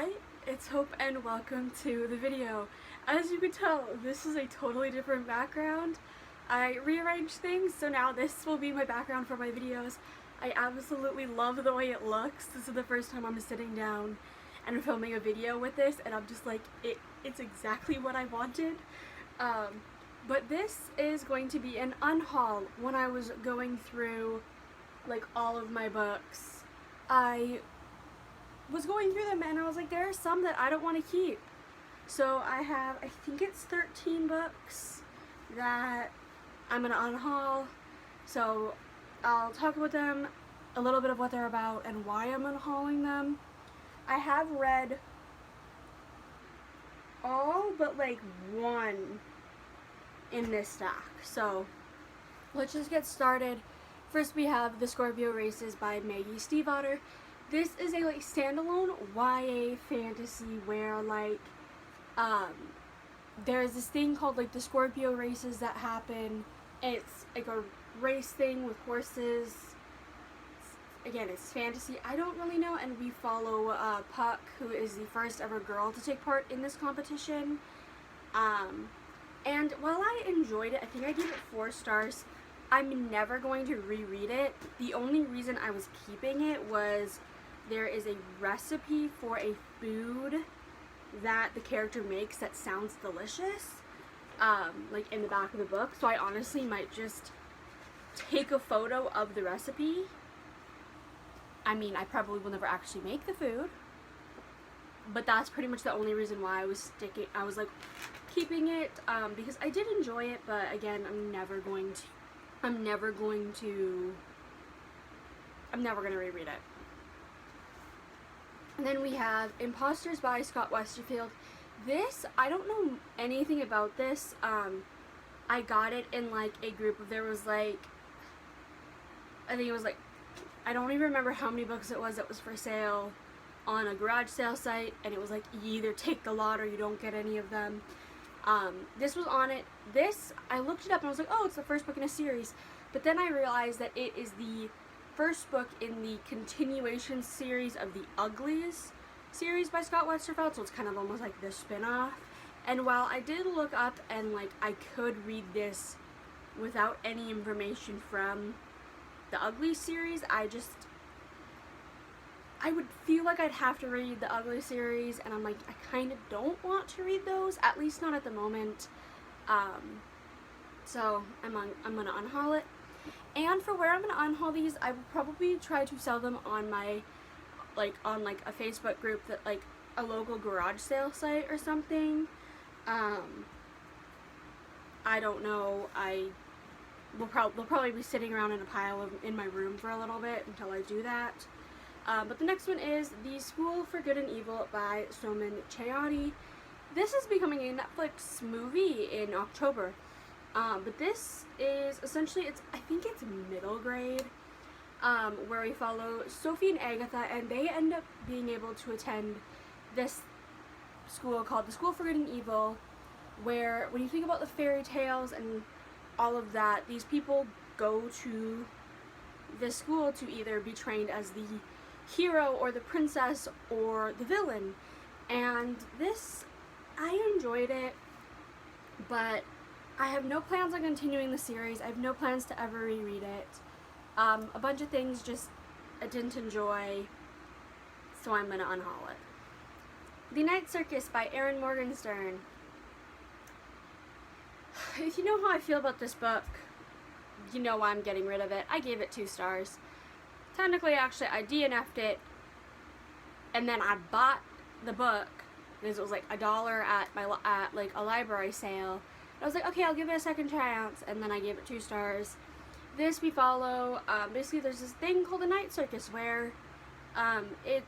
Hi, it's Hope and welcome to the video. As you can tell, this is a totally different background. I rearranged things, so now this will be my background for my videos. I absolutely love the way it looks. This is the first time I'm sitting down and filming a video with this, and I'm just like, it's exactly what I wanted. But this is going to be an unhaul. When I was going through like all of my books, I was going through them and I was like, there are some that I don't want to keep. So I have, I think it's 13 books that I'm gonna unhaul. So I'll talk about them, a little bit of what they're about and why I'm unhauling them. I have read all but like one in this stack. So let's just get started. First we have The Scorpio Races by Maggie Stiefvater. This is a like standalone YA fantasy where like there's this thing called like the Scorpio Races that happen. It's like a race thing with horses. Again, it's fantasy. I don't really know, and we follow Puck, who is the first ever girl to take part in this competition. And while I enjoyed it, I think I gave it 4 stars. I'm never going to reread it. The only reason I was keeping it was there is a recipe for a food that the character makes that sounds delicious, like in the back of the book. So I honestly might just take a photo of the recipe. I mean, I probably will never actually make the food, but that's pretty much the only reason why I was keeping it, because I did enjoy it, but again, I'm never going to reread it. And then we have Imposters by Scott Westerfield. This, I don't know anything about this. I got it in like a group of, there was like, I think it was like, I don't even remember how many books it was that was for sale on a garage sale site, and it was like, you either take the lot or you don't get any of them. This was on it. This, I looked it up and I was like, oh, it's the first book in a series. But then I realized that it is the first book in the continuation series of the Uglies series by Scott Westerfield, so it's kind of almost like the spin-off. And while I did look up and like I could read this without any information from the Uglies series, I would feel like I'd have to read the Uglies series, and I'm like, I kind of don't want to read those, at least not at the moment. So I'm gonna unhaul it. And for where I'm gonna unhaul these, I will probably try to sell them on my on a Facebook group, that like a local garage sale site or something. I don't know. They'll probably be sitting around in a pile in my room for a little bit until I do that. But the next one is The School for Good and Evil by Soman Chayani. This is becoming a Netflix movie in October. But this is essentially, I think it's middle grade, where we follow Sophie and Agatha, and they end up being able to attend this school called the School for Good and Evil, where when you think about the fairy tales and all of that, these people go to this school to either be trained as the hero or the princess or the villain. And this, I enjoyed it, but I have no plans on continuing the series. I have no plans to ever reread it. A bunch of things just I didn't enjoy, so I'm gonna unhaul it. The Night Circus by Erin Morgenstern. If you know how I feel about this book, you know why I'm getting rid of it. I gave it 2 stars. Technically, actually, I DNF'd it, and then I bought the book because it was like $1 at like a library sale. I was like, okay, I'll give it a second chance, and then I gave it 2 stars. This we follow, basically there's this thing called the Night Circus where it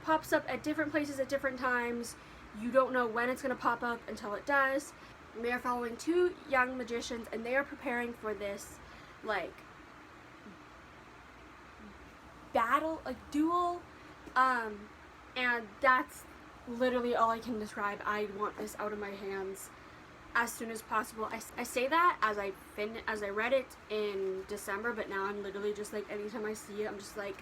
pops up at different places at different times. You don't know when it's going to pop up until it does. We are following 2 young magicians, and they are preparing for this, like, battle, like, duel, and that's literally all I can describe. I want this out of my hands as soon as possible. I say that as I read it in December, but now I'm literally just like, anytime I see it, I'm just like,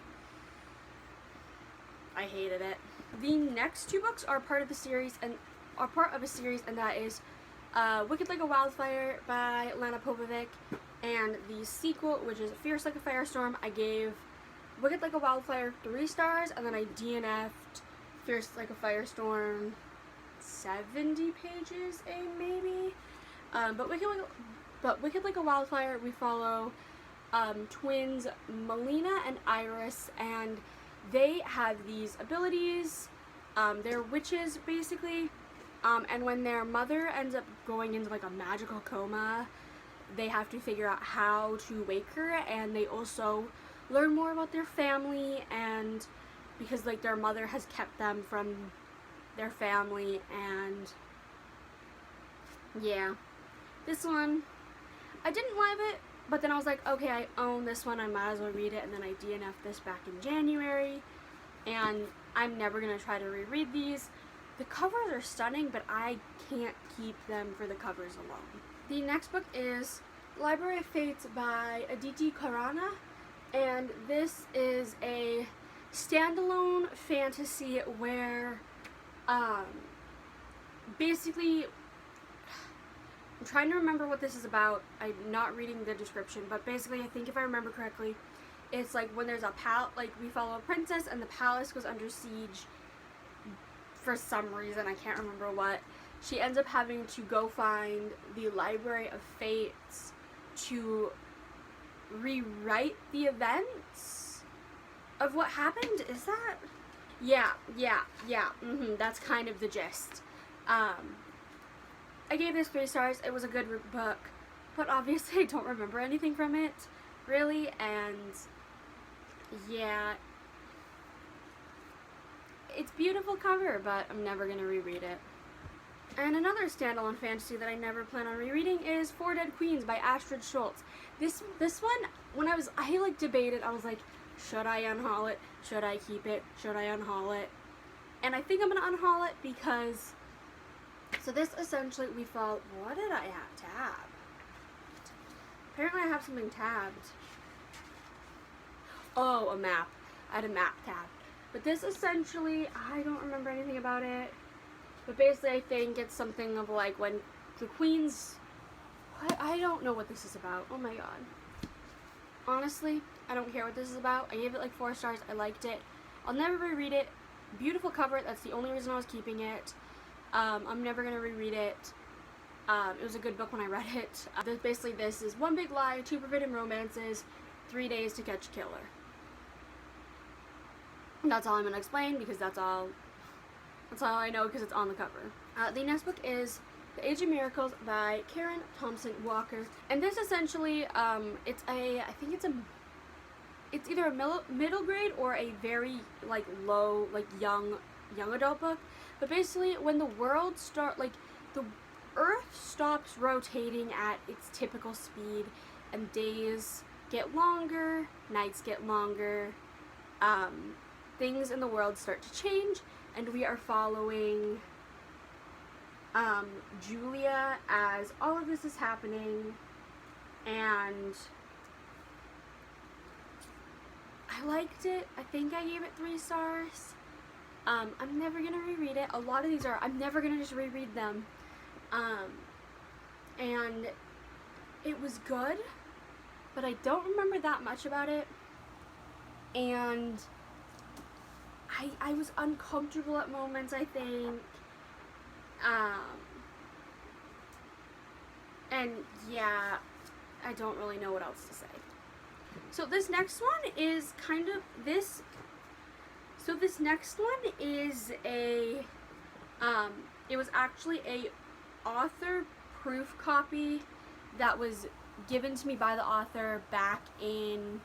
I hated it. The next two books are part of the series and are part of a series, and that is Wicked Like a Wildfire by Lana Popovic, and the sequel, which is Fierce Like a Firestorm. I gave Wicked Like a Wildfire 3 stars, and then I DNF'd Fierce Like a Firestorm 70 pages in, maybe. But Wicked Like a Wildfire, we follow twins Melina and Iris, and they have these abilities. They're witches, basically. And when their mother ends up going into like a magical coma, they have to figure out how to wake her, and they also learn more about their family, and because like their mother has kept them from their family. And yeah, this one, I didn't love it, but then I was like, okay, I own this one, I might as well read it. And then I DNF'd this back in January, and I'm never going to try to reread these. The covers are stunning, but I can't keep them for the covers alone. The next book is Library of Fates by Aditi Karana, and this is a standalone fantasy where basically, I'm trying to remember what this is about. I'm not reading the description, but basically I think if I remember correctly, it's like when there's a like we follow a princess and the palace goes under siege for some reason, I can't remember what. She ends up having to go find the Library of Fates to rewrite the events of what happened. Is that? Yeah, that's kind of the gist. I gave this 3 stars. It was a good book, but obviously I don't remember anything from it, really, and yeah, it's beautiful cover, but I'm never gonna reread it. And another standalone fantasy that I never plan on rereading is Four Dead Queens by Astrid Schultz. This one, when I like debated, I was like, should I unhaul it? Should I keep it? Should I unhaul it? And I think I'm gonna unhaul it because, so this essentially, we follow, what did I have tabbed? Apparently I have something tabbed. Oh, a map. I had a map tabbed. But this essentially, I don't remember anything about it. But basically I think it's something of like when the queens, I don't know what this is about. Oh my god. Honestly, I don't care what this is about. I gave it like 4 stars. I liked it. I'll never reread it. Beautiful cover. That's the only reason I was keeping it. I'm never going to reread it. It was a good book when I read it. Basically this is one big lie, 2 forbidden romances, 3 days to catch a killer. That's all I'm going to explain because that's all I know because it's on the cover. The next book is The Age of Miracles by Karen Thompson Walker. And this essentially, it's either a middle grade or a very like low, like young adult book. But basically when the world the earth stops rotating at its typical speed and days get longer, nights get longer, things in the world start to change, and we are following Julia as all of this is happening. And I liked it. I think I gave it 3 stars. I'm never gonna reread it. A lot of these I'm never gonna just reread them. And it was good, but I don't remember that much about it. And I was uncomfortable at moments, I think. And yeah, I don't really know what else to say. So this next one is this next one is a, it was actually a author proof copy that was given to me by the author back in,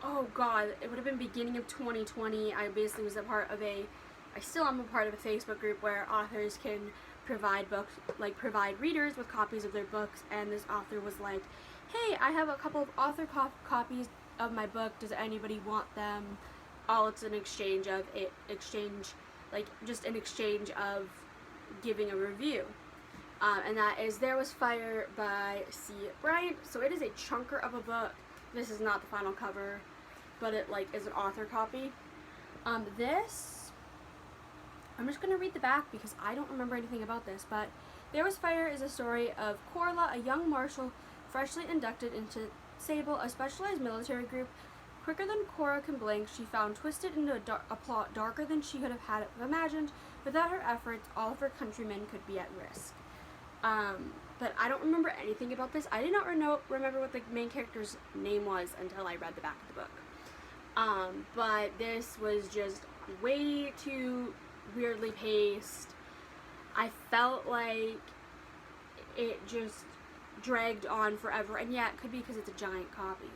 oh god, it would have been beginning of 2020. I basically was I still am a part of a Facebook group where authors can provide readers with copies of their books, and this author was like, hey, I have a couple of author copies of my book, does anybody want them? All it's an exchange of giving a review. And that is There Was Fire by C. Bryant. So it is a chunker of a book. This is not the final cover, but it is an author copy. This, I'm just going to read the back because I don't remember anything about this, but There Was Fire is a story of Corla, a young marshal freshly inducted into Sable, a specialized military group. Quicker than Cora can blink, she found twisted into a plot darker than she could have imagined. Without her efforts, all of her countrymen could be at risk. But I don't remember anything about this. I did not remember what the main character's name was until I read the back of the book. But this was just way too weirdly paced. I felt like it just dragged on forever, and yeah, it could be because it's a giant copy.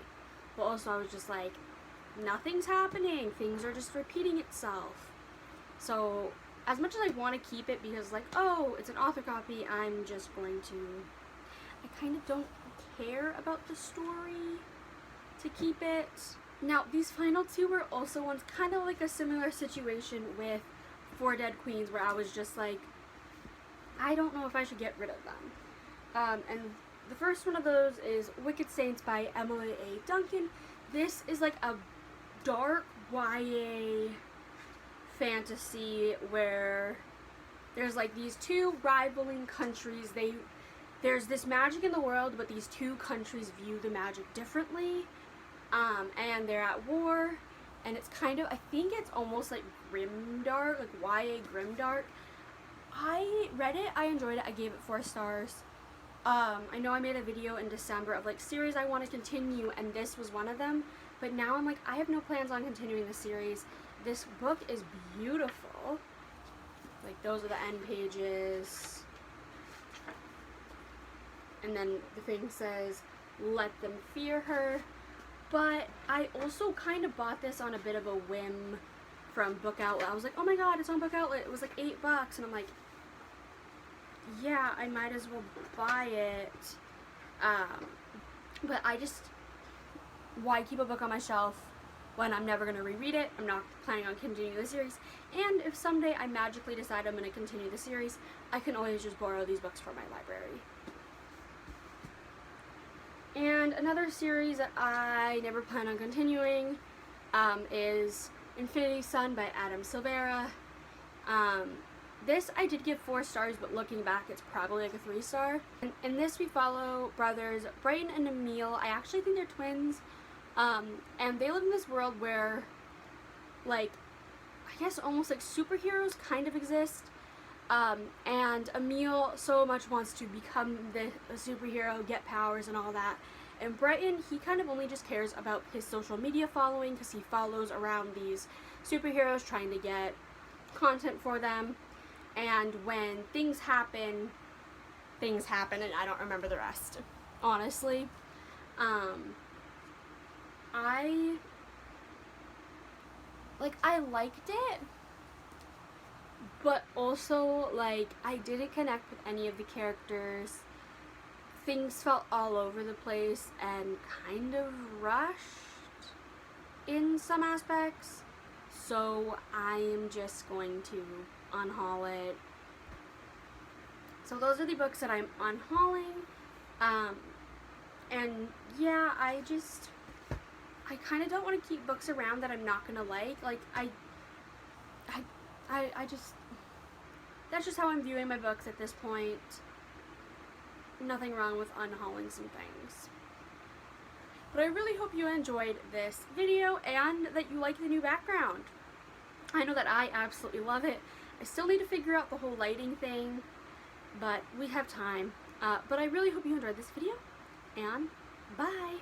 But also I was just like, nothing's happening. Things are just repeating itself. So as much as I want to keep it because like, oh, it's an author copy, I'm just going to, I kind of don't care about the story to keep it. Now, these final two were also ones kind of like a similar situation with Four Dead Queens, where I was just like, I don't know if I should get rid of them. And the first one of those is Wicked Saints by Emily A. Duncan. This is like a dark YA fantasy where there's like these two rivaling countries. There's this magic in the world, but these two countries view the magic differently. And they're at war, and it's kind of, I think it's almost like grimdark, like YA grimdark. I read it, I enjoyed it, I gave it 4 stars. I know I made a video in December of like series I want to continue, and this was one of them, but now I'm like, I have no plans on continuing the series. This book is beautiful. Like, those are the end pages. And then the thing says, let them fear her. But I also kind of bought this on a bit of a whim from Book Outlet. I was like, oh my god, it's on Book Outlet. It was like $8, and I'm like, yeah, I might as well buy it. But I just, why keep a book on my shelf when I'm never going to reread it? I'm not planning on continuing the series. And if someday I magically decide I'm going to continue the series, I can always just borrow these books from my library. And another series that I never plan on continuing is Infinity Sun by Adam Silvera. This I did give 4 stars, but looking back it's probably like a 3-star. In this we follow brothers Brighton and Emil. I actually think they're twins. And they live in this world where, like, I guess almost like superheroes kind of exist. And Emil so much wants to become a superhero, get powers and all that. And Brighton, he kind of only just cares about his social media following because he follows around these superheroes trying to get content for them. And when things happen, and I don't remember the rest, honestly. I liked it, but also, like, I didn't connect with any of the characters. Things felt all over the place and kind of rushed in some aspects, so I am just going to unhaul it. So those are the books that I'm unhauling, and yeah, I kind of don't want to keep books around that I'm not gonna like. Like, I just, that's just how I'm viewing my books at this point. Nothing wrong with unhauling some things. But I really hope you enjoyed this video and that you like the new background. I know that I absolutely love it. I still need to figure out the whole lighting thing, but we have time. But I really hope you enjoyed this video, and bye!